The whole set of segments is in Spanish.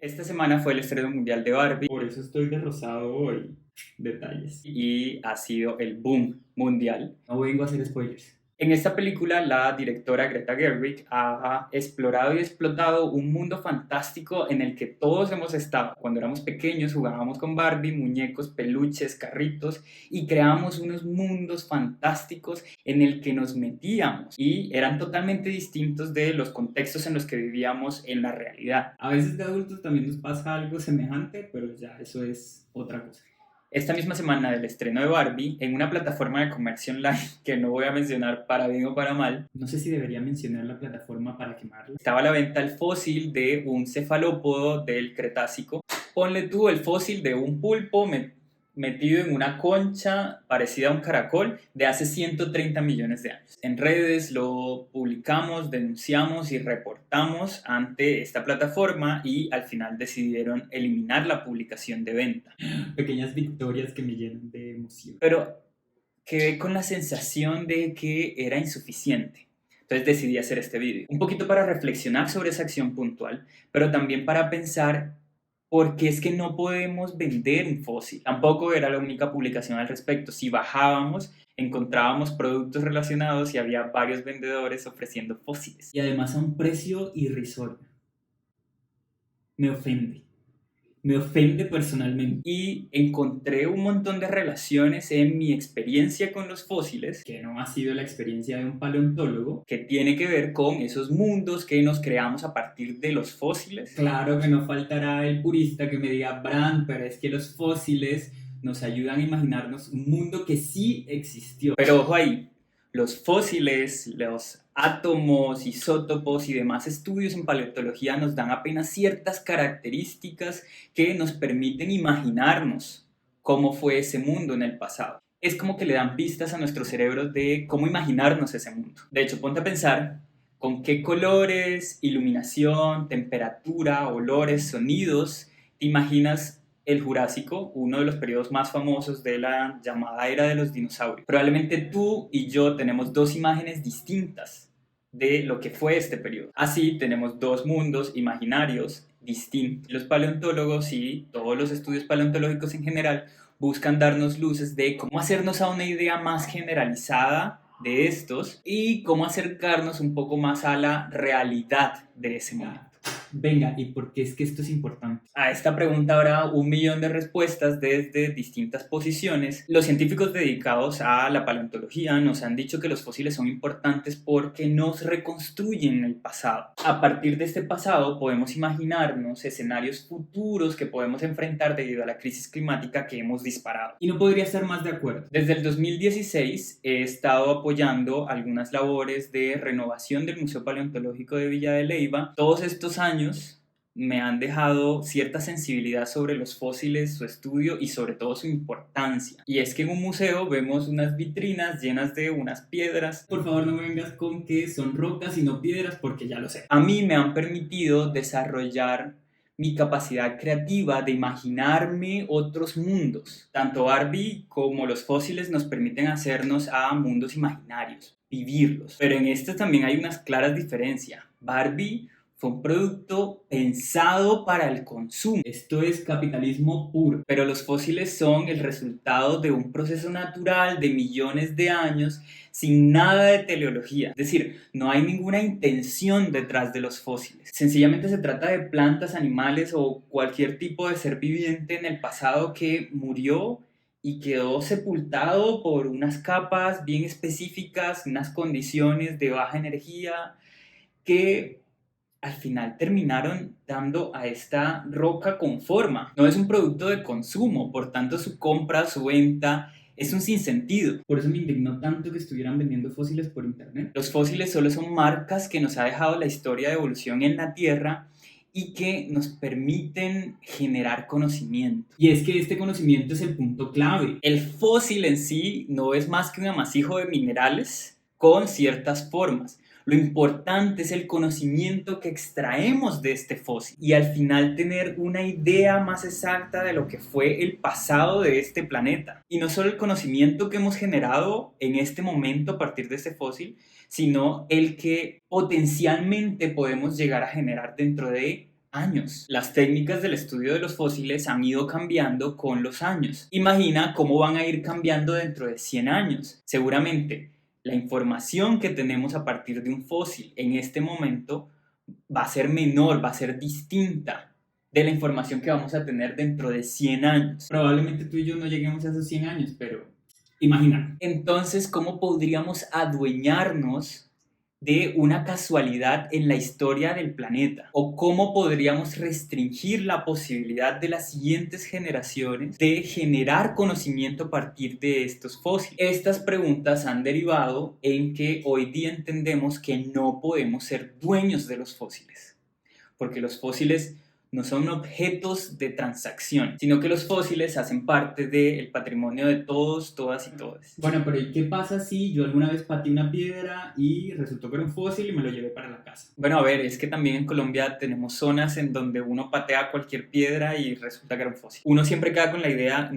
Esta semana fue el estreno mundial de Barbie Por eso estoy de rosado hoy. Detalles. y ha sido el boom mundial. No vengo a hacer spoilers. En esta película, la directora Greta Gerwig ha explorado y explotado un mundo fantástico en el que todos hemos estado. Cuando éramos pequeños jugábamos con Barbie, muñecos, peluches, carritos y creábamos unos mundos fantásticos en el que nos metíamos y eran totalmente distintos de los contextos en los que vivíamos en la realidad. A veces de adultos también nos pasa algo semejante, pero ya eso es otra cosa. Esta misma semana del estreno de Barbie, en una plataforma de comercio online que no voy a mencionar para bien o para mal, No sé si debería mencionar la plataforma para quemarla. estaba a la venta el fósil de un cefalópodo del Cretácico. Ponle tú el fósil de un pulpo metido en una concha parecida a un caracol de hace 130 millones de años. En redes lo publicamos, denunciamos y reportamos ante esta plataforma y al final decidieron eliminar la publicación de venta. Pequeñas victorias que me llenan de emoción. Pero quedé con la sensación de que era insuficiente. Entonces decidí hacer este vídeo. Un poquito para reflexionar sobre esa acción puntual, pero también para pensar por qué es que no podemos vender un fósil. Tampoco era la única publicación al respecto. Si bajábamos, encontrábamos productos relacionados y había varios vendedores ofreciendo fósiles. Y además a un precio irrisorio. Me ofende. Me ofende personalmente. Y encontré un montón de relaciones en mi experiencia con los fósiles Que no ha sido la experiencia de un paleontólogo. que tiene que ver con esos mundos que nos creamos a partir de los fósiles. Claro que no faltará el purista que me diga, Bran, pero es que los fósiles nos ayudan a imaginarnos un mundo que sí existió. Pero ojo ahí, los fósiles, los átomos, isótopos y demás estudios en paleontología nos dan apenas ciertas características que nos permiten imaginarnos cómo fue ese mundo en el pasado. Es como que le dan pistas a nuestro cerebro de cómo imaginarnos ese mundo. De hecho, ponte a pensar con qué colores, iluminación, temperatura, olores, sonidos te imaginas el Jurásico, uno de los periodos más famosos de la llamada era de los dinosaurios. Probablemente tú y yo tenemos dos imágenes distintas de lo que fue este periodo. Así tenemos dos mundos imaginarios distintos. Los paleontólogos y todos los estudios paleontológicos en general buscan darnos luces de cómo hacernos a una idea más generalizada de estos y cómo acercarnos un poco más a la realidad de ese momento. Venga, ¿y por qué es que esto es importante? A esta pregunta habrá 1 millón de respuestas desde distintas posiciones. Los científicos dedicados a la paleontología nos han dicho que los fósiles son importantes porque nos reconstruyen el pasado. A partir de este pasado podemos imaginarnos escenarios futuros que podemos enfrentar debido a la crisis climática que hemos disparado. Y no podría estar más de acuerdo. Desde el 2016 he estado apoyando algunas labores de renovación del Museo Paleontológico de Villa de Leyva. Todos estos años me han dejado cierta sensibilidad sobre los fósiles, su estudio y sobre todo su importancia. Y es que en un museo vemos unas vitrinas llenas de unas piedras. Por favor, no me vengas con que son rocas y no piedras, porque ya lo sé. A mí me han permitido desarrollar mi capacidad creativa de imaginarme otros mundos. Tanto Barbie como los fósiles nos permiten hacernos a mundos imaginarios, vivirlos. Pero en esto también hay unas claras diferencias. Barbie fue un producto pensado para el consumo, Esto es capitalismo puro. pero los fósiles son el resultado de un proceso natural de millones de años sin nada de teleología. Es decir, no hay ninguna intención detrás de los fósiles. Sencillamente se trata de plantas, animales o cualquier tipo de ser viviente en el pasado que murió y quedó sepultado por unas capas bien específicas, unas condiciones de baja energía que al final terminaron dando a esta roca con forma. No es un producto de consumo, por tanto su compra, su venta es un sinsentido. Por eso me indignó tanto que estuvieran vendiendo fósiles por internet. Los fósiles solo son marcas que nos ha dejado la historia de evolución en la Tierra y que nos permiten generar conocimiento. Y es que este conocimiento es el punto clave. El fósil en sí no es más que un amasijo de minerales con ciertas formas. Lo importante es el conocimiento que extraemos de este fósil y al final tener una idea más exacta de lo que fue el pasado de este planeta. Y no solo el conocimiento que hemos generado en este momento a partir de este fósil, sino el que potencialmente podemos llegar a generar dentro de años. Las técnicas del estudio de los fósiles han ido cambiando con los años. Imagina cómo van a ir cambiando dentro de 100 años. Seguramente la información que tenemos a partir de un fósil en este momento va a ser menor, va a ser distinta de la información que vamos a tener dentro de 100 años. Probablemente tú y yo no lleguemos a esos 100 años, pero imagina. Entonces, ¿cómo podríamos adueñarnos de una casualidad en la historia del planeta? ¿O cómo podríamos restringir la posibilidad de las siguientes generaciones de generar conocimiento a partir de estos fósiles? Estas preguntas han derivado en que hoy día entendemos que no podemos ser dueños de los fósiles, porque los fósiles no son objetos de transacción, sino que los fósiles hacen parte del patrimonio de todos, todas y todos. Bueno, pero ¿y qué pasa si yo alguna vez pateé una piedra y resultó que era un fósil y me lo llevé para la casa? Bueno, a ver, es que también en Colombia tenemos zonas en donde uno patea cualquier piedra y resulta que era un fósil. Uno siempre queda con la idea,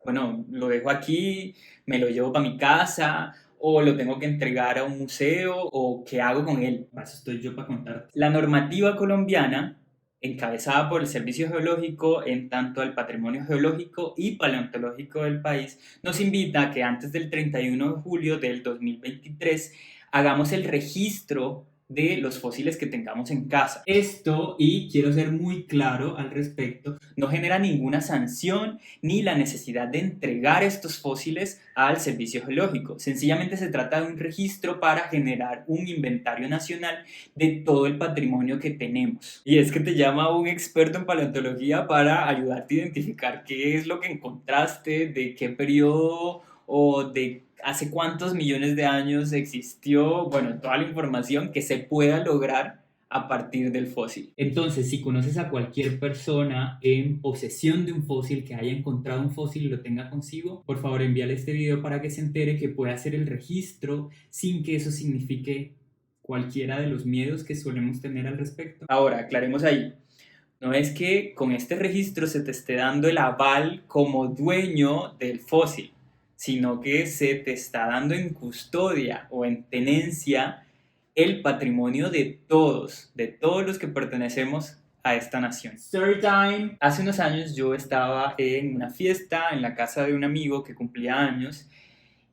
bueno, lo dejo aquí, me lo llevo para mi casa, o lo tengo que entregar a un museo, o qué hago con él. Para eso estoy yo para contarte. La normativa colombiana, encabezada por el Servicio Geológico en tanto al patrimonio geológico y paleontológico del país, nos invita a que antes del 31 de julio del 2023 hagamos el registro de los fósiles que tengamos en casa. Esto, y quiero ser muy claro al respecto, No genera ninguna sanción ni la necesidad de entregar estos fósiles al Servicio Geológico. Sencillamente se trata de un registro para generar un inventario nacional de todo el patrimonio que tenemos. Y es que te llama un experto en paleontología para ayudarte a identificar qué es lo que encontraste, de qué periodo o de hace cuántos millones de años existió, bueno, toda la información que se pueda lograr a partir del fósil. Entonces, si conoces a cualquier persona en posesión de un fósil, que haya encontrado un fósil y lo tenga consigo, por favor envíale este video para que se entere que puede hacer el registro sin que eso signifique cualquiera de los miedos que solemos tener al respecto. Ahora, aclaremos ahí. No es que con este registro se te esté dando el aval como dueño del fósil, sino que se te está dando en custodia o en tenencia el patrimonio de todos los que pertenecemos a esta nación. Story time. Hace unos años yo estaba en una fiesta en la casa de un amigo que cumplía años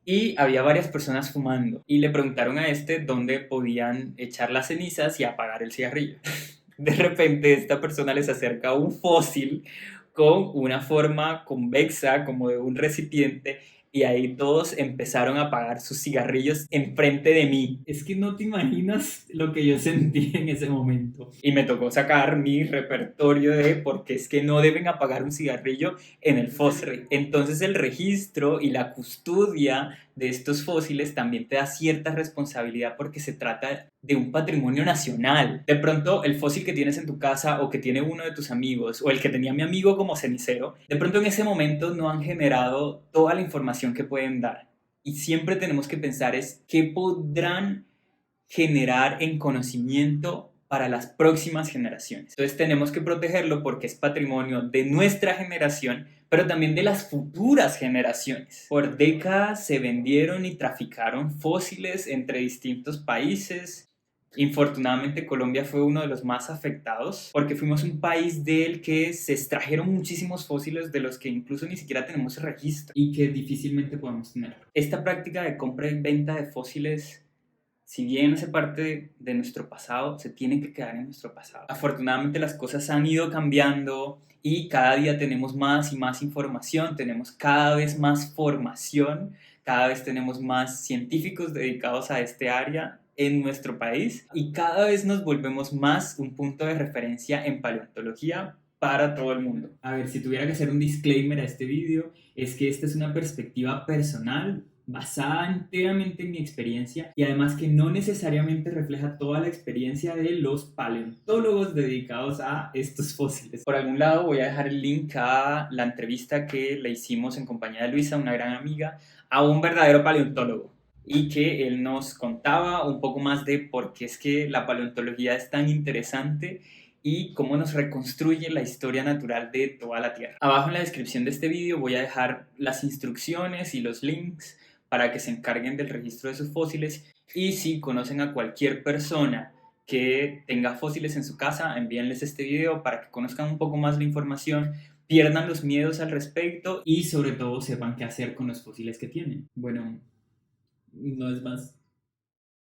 y había varias personas fumando y le preguntaron a este dónde podían echar las cenizas y apagar el cigarrillo. De repente esta persona les acerca un fósil con una forma convexa como de un recipiente y ahí todos empezaron a apagar sus cigarrillos enfrente de mí. Es que no te imaginas lo que yo sentí en ese momento. Y me tocó sacar mi repertorio de por qué es que no deben apagar un cigarrillo en el fósil. Entonces el registro y la custodia de estos fósiles también te da cierta responsabilidad porque se trata de un patrimonio nacional. De pronto el fósil que tienes en tu casa o que tiene uno de tus amigos o el que tenía mi amigo como cenicero, de pronto en ese momento no han generado toda la información que pueden dar. Y siempre tenemos que pensar es qué podrán generar en conocimiento para las próximas generaciones. Entonces tenemos que protegerlo porque es patrimonio de nuestra generación, pero también de las futuras generaciones. Por décadas se vendieron y traficaron fósiles entre distintos países. Infortunadamente Colombia fue uno de los más afectados porque fuimos un país del que se extrajeron muchísimos fósiles de los que incluso ni siquiera tenemos registro. Y que difícilmente podemos tenerlo. Esta práctica de compra y venta de fósiles, si bien hace parte de nuestro pasado, se tiene que quedar en nuestro pasado. Afortunadamente las cosas han ido cambiando y cada día tenemos más y más información, tenemos cada vez más formación, cada vez tenemos más científicos dedicados a este área en nuestro país y cada vez nos volvemos más un punto de referencia en paleontología para todo el mundo. A ver, si tuviera que hacer un disclaimer a este video, es que esta es una perspectiva personal basada enteramente en mi experiencia y además que no necesariamente refleja toda la experiencia de los paleontólogos dedicados a estos fósiles. Por algún lado voy a dejar el link a la entrevista que le hicimos en compañía de Luisa, una gran amiga, a un verdadero paleontólogo y que él nos contaba un poco más de por qué es que la paleontología es tan interesante y cómo nos reconstruye la historia natural de toda la Tierra. Abajo en la descripción de este video voy a dejar las instrucciones y los links para que se encarguen del registro de sus fósiles y si conocen a cualquier persona que tenga fósiles en su casa, envíenles este video para que conozcan un poco más la información, pierdan los miedos al respecto. Y sobre todo sepan qué hacer con los fósiles que tienen. Bueno, no es más.